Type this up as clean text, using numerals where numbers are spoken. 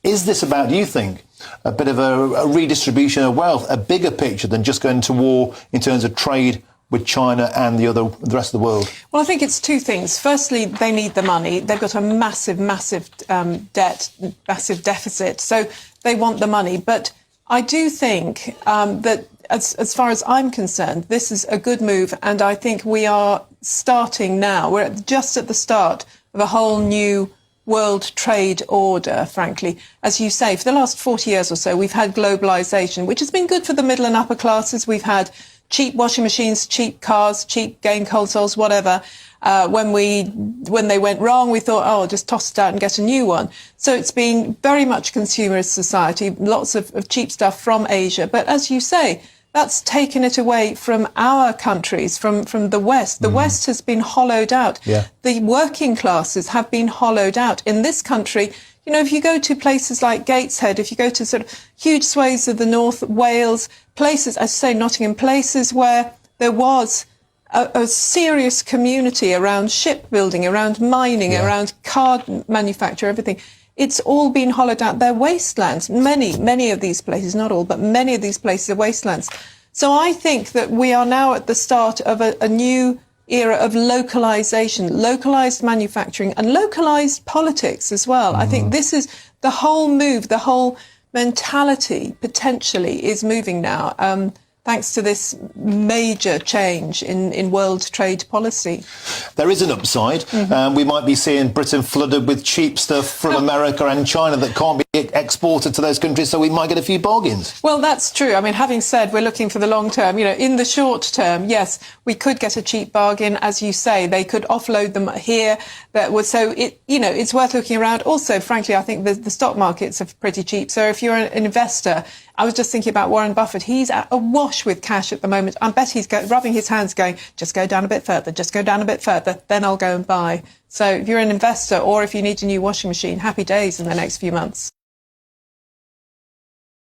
Is this about, do you think, a bit of a redistribution of wealth, a bigger picture than just going to war in terms of trade with China and the rest of the world? Well, I think it's two things. Firstly, they need the money. They've got a massive debt, massive deficit. So they want the money. But I do think that as far as I'm concerned, this is a good move. And I think we are starting now. We're just at the start of a whole new world trade order, frankly. As you say, for the last 40 years or so, we've had globalisation, which has been good for the middle and upper classes. We've had cheap washing machines, cheap cars, cheap game consoles, whatever. When they went wrong, we thought, oh, just toss it out and get a new one. So it's been very much consumerist society, lots of cheap stuff from Asia. But as you say, that's taken it away from our countries, from the West. The West has been hollowed out. Yeah. The working classes have been hollowed out. In this country, you know, if you go to places like Gateshead, if you go to sort of huge swathes of the North, Wales, places, as I say, Nottingham, places where there was a serious community around shipbuilding, around mining, around car manufacture, everything. It's all been hollowed out. They're wastelands. Many of these places, not all, but many of these places are wastelands. So I think that we are now at the start of a new era of localisation, localised manufacturing and localised politics as well. I think this is the whole move, the whole mentality potentially is moving now. Thanks to this major change in world trade policy. There is an upside. We might be seeing Britain flooded with cheap stuff from America and China that can't be exported to those countries, so we might get a few bargains. Well, that's true. I mean, having said we're looking for the long term, you know, in the short term, yes, we could get a cheap bargain. As you say, they could offload them here. So it's worth looking around. Also, frankly, I think the stock markets are pretty cheap. So if you're an investor, I was just thinking about Warren Buffett. He's awash with cash at the moment. I bet he's rubbing his hands going, just go down a bit further, just go down a bit further, then I'll go and buy. So if you're an investor or if you need a new washing machine, happy days in the next few months.